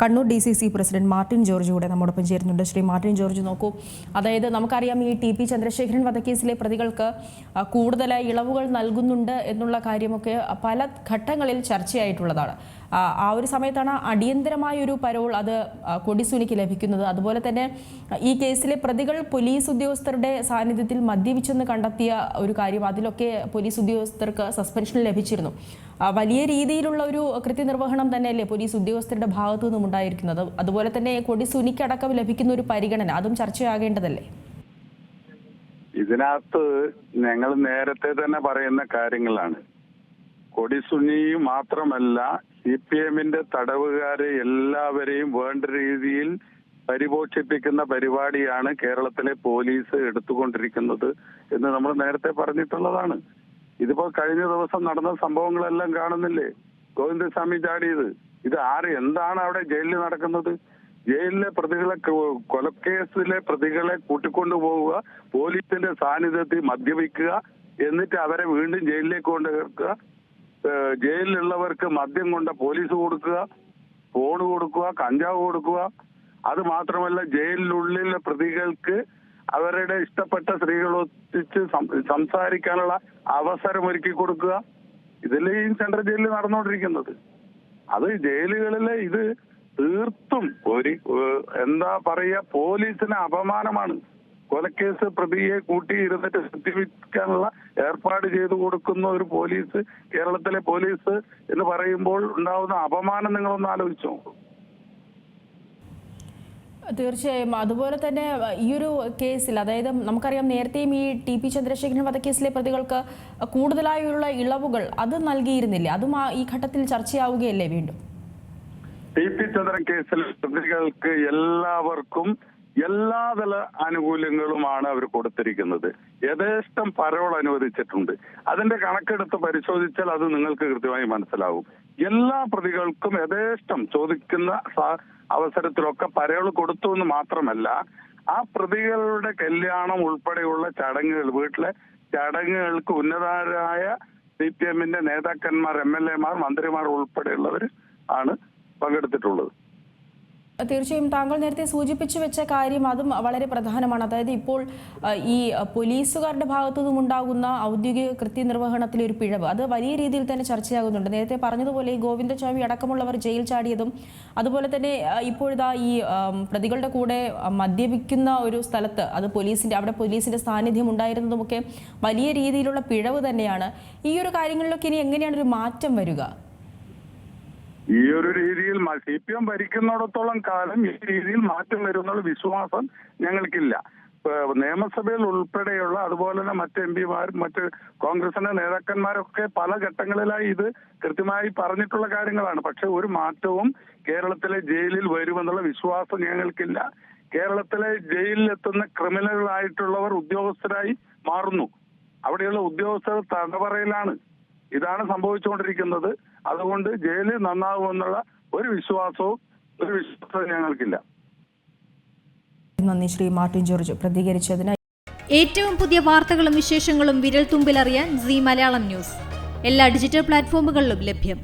Kannur DCC president Martin George കൂടെ നമ്മോടൊപ്പം ചേരുന്നുണ്ട്. ശ്രീ മാർട്ടിൻ ജോർജ്, നോക്കൂ, അതായത് നമുക്കറിയാം ഈ TP ചന്ദ്രശേഖരൻ വധക്കേസിലെ പ്രതികൾക്ക് കൂടുതൽ ഇളവുകൾ നൽകുന്നുണ്ട് എന്നുള്ള കാര്യമൊക്കെ പല ഘട്ടങ്ങളിൽ ചർച്ചയായിട്ടുള്ളതാണ്. ആ ഒരു സമയത്താണ് അടിയന്തരമായ ഒരു പരോൾ അത് കൊടിസുനിക്ക് ലഭിക്കുന്നത്. അതുപോലെ തന്നെ ഈ കേസിലെ പ്രതികൾ പോലീസ് ഉദ്യോഗസ്ഥരുടെ സാന്നിധ്യത്തിൽ മദ്യപിച്ചെന്ന് കണ്ടെത്തിയ ഒരു കാര്യം, അതിലൊക്കെ പോലീസ് ഉദ്യോഗസ്ഥർക്ക് സസ്പെൻഷൻ ലഭിച്ചിരുന്നു. വലിയ രീതിയിലുള്ള ഒരു കൃത്യനിർവഹണം തന്നെയല്ലേ പോലീസ് ഉദ്യോഗസ്ഥരുടെ ഭാഗത്തു നിന്നും ഉണ്ടായിരിക്കുന്നത്. അതുപോലെ തന്നെ കൊടിസുനിക്കടക്കം ലഭിക്കുന്ന ഒരു പരിഗണന അതും ചർച്ചയാകേണ്ടതല്ലേ? ഇതിനകത്ത് ഞങ്ങൾ നേരത്തെ തന്നെ പറയുന്ന കാര്യങ്ങളാണ്. കൊടിസുനി മാത്രമല്ല, CPM-ന്റെ തടവുകാരെ എല്ലാവരെയും വേണ്ട രീതിയിൽ പരിപോഷിപ്പിക്കുന്ന പരിപാടിയാണ് കേരളത്തിലെ പോലീസ് എടുത്തുകൊണ്ടിരിക്കുന്നത് എന്ന് നമ്മൾ നേരത്തെ പറഞ്ഞിട്ടുള്ളതാണ്. ഇതിപ്പോ കഴിഞ്ഞ ദിവസം നടന്ന സംഭവങ്ങളെല്ലാം കാണുന്നില്ലേ? ഗോവിന്ദസ്വാമി ചാടിയത്, ഇത് എന്താണ് അവിടെ ജയിലിൽ നടക്കുന്നത്? ജയിലിലെ പ്രതികളെ, കൊലക്കേസിലെ പ്രതികളെ കൂട്ടിക്കൊണ്ടുപോവുക, പോലീസിന്റെ സാന്നിധ്യത്തിൽ മദ്യപിക്കുക, എന്നിട്ട് അവരെ വീണ്ടും ജയിലിലേക്ക് കൊണ്ടുവെക്കുക, ജയിലിലുള്ളവർക്ക് മദ്യം കൊണ്ട് പോലീസ് കൊടുക്കുക, ഫോൺ കൊടുക്കുക, കഞ്ചാവ് കൊടുക്കുക. അത് മാത്രമല്ല, ജയിലിനുള്ളിലെ പ്രതികൾക്ക് അവരുടെ ഇഷ്ടപ്പെട്ട സ്ത്രീകളൊത്തിച്ച് സംസാരിക്കാനുള്ള അവസരം ഒരുക്കി കൊടുക്കുക. ഇതല്ലേ ഈ സെൻട്രൽ ജയിലിൽ നടന്നുകൊണ്ടിരിക്കുന്നത്. അത് ജയിലുകളിലെ ഇത് തീർത്തും എന്താ പറയുക, പോലീസിന് അപമാനമാണ്. കൊലക്കേസ് പ്രതിയെ കൂട്ടിയിരുന്നിട്ട് സൃഷ്ടിപ്പിക്കാനുള്ള ഏർപ്പാട് ചെയ്തു കൊടുക്കുന്ന ഒരു പോലീസ്, കേരളത്തിലെ പോലീസ് എന്ന് പറയുമ്പോൾ ഉണ്ടാവുന്ന അപമാനം നിങ്ങളൊന്ന് ആലോചിച്ചോ? തീർച്ചയായും. അതുപോലെ തന്നെ ഈ ഒരു കേസിൽ, അതായത് നമുക്കറിയാം നേരത്തെയും ഈ TP ചന്ദ്രശേഖരൻ വധക്കേസിലെ പ്രതികൾക്ക് കൂടുതലായുള്ള ഇളവുകൾ അത് നൽകിയിരുന്നില്ലേ? അതും ഈ ഘട്ടത്തിൽ ചർച്ചയാവുകയല്ലേ വീണ്ടും? TP ചന്ദ്രൻ കേസിലെ പ്രതികൾക്ക് എല്ലാവർക്കും എല്ലാതല ആനുകൂല്യങ്ങളുമാണ് അവർ കൊടുത്തിരിക്കുന്നത്. യഥേഷ്ടം പരോൾ അനുവദിച്ചിട്ടുണ്ട്. അതിന്റെ കണക്കെടുത്ത് പരിശോധിച്ചാൽ അത് നിങ്ങൾക്ക് കൃത്യമായി മനസ്സിലാവും. എല്ലാ പ്രതികൾക്കും യഥേഷ്ടം ചോദിക്കുന്ന അവസരത്തിലൊക്കെ പരോൾ കൊടുത്തു എന്ന് മാത്രമല്ല, ആ പ്രതികളുടെ കല്യാണം ഉൾപ്പെടെയുള്ള ചടങ്ങുകൾ, വീട്ടിലെ ചടങ്ങുകൾക്ക് ഉന്നതരായ CPM-ന്റെ നേതാക്കന്മാർ, MLA-മാർ, മന്ത്രിമാർ ഉൾപ്പെടെയുള്ളവർ ആണ് പങ്കെടുത്തിട്ടുള്ളത്. തീർച്ചയായും താങ്കൾ നേരത്തെ സൂചിപ്പിച്ചു വെച്ച കാര്യം അതും വളരെ പ്രധാനമാണ്. അതായത് ഇപ്പോൾ ഈ പോലീസുകാരുടെ ഭാഗത്തു നിന്നും ഉണ്ടാകുന്ന ഔദ്യോഗിക കൃത്യനിർവഹണത്തിലെ ഒരു പിഴവ് അത് വലിയ രീതിയിൽ തന്നെ ചർച്ചയാകുന്നുണ്ട്. നേരത്തെ പറഞ്ഞതുപോലെ ഈ ഗോവിന്ദസ്വാമി അടക്കമുള്ളവർ ജയിൽ ചാടിയതും, അതുപോലെ തന്നെ ഇപ്പോഴിതാ ഈ പ്രതികളുടെ കൂടെ മദ്യപിക്കുന്ന ഒരു സ്ഥലത്ത് അത് അവിടെ പോലീസിന്റെ സാന്നിധ്യം ഉണ്ടായിരുന്നതുമൊക്കെ വലിയ രീതിയിലുള്ള പിഴവ് തന്നെയാണ്. ഈ ഒരു കാര്യങ്ങളിലൊക്കെ ഇനി എങ്ങനെയാണ് ഒരു മാറ്റം വരിക? ഈ ഒരു രീതിയിൽ CPM ഭരിക്കുന്നിടത്തോളം കാലം ഈ രീതിയിൽ മാറ്റം വരുന്നുള്ള വിശ്വാസം ഞങ്ങൾക്കില്ല. നിയമസഭയിൽ ഉൾപ്പെടെയുള്ള, അതുപോലെ തന്നെ മറ്റ് MP-മാരും മറ്റ് കോൺഗ്രസിന്റെ നേതാക്കന്മാരൊക്കെ പല ഘട്ടങ്ങളിലായി ഇത് കൃത്യമായി പറഞ്ഞിട്ടുള്ള കാര്യങ്ങളാണ്. പക്ഷെ ഒരു മാറ്റവും കേരളത്തിലെ ജയിലിൽ വരുമെന്നുള്ള വിശ്വാസം ഞങ്ങൾക്കില്ല. കേരളത്തിലെ ജയിലിലെത്തുന്ന ക്രിമിനലുകളായിട്ടുള്ളവർ ഉദ്യോഗസ്ഥരായി മാറുന്നു. അവിടെയുള്ള ഉദ്യോഗസ്ഥർ തടവറയിലാണ്. ഇതാണ് സംഭവിച്ചുകൊണ്ടിരിക്കുന്നത്. അതുകൊണ്ട് ജയിലിൽ നന്നാകുമെന്നുള്ള ഒരു വിശ്വാസവും ഞങ്ങൾക്കില്ല. നന്ദി ശ്രീ മാർട്ടിൻ ജോർജ് പ്രതികരിച്ചതിന്. ഏറ്റവും പുതിയ വാർത്തകളും വിശേഷങ്ങളും വിരൽ തുമ്പിലറിയാൻ Zee മലയാളം ന്യൂസ് എല്ലാ ഡിജിറ്റൽ പ്ലാറ്റ്ഫോമുകളിലും ലഭ്യം.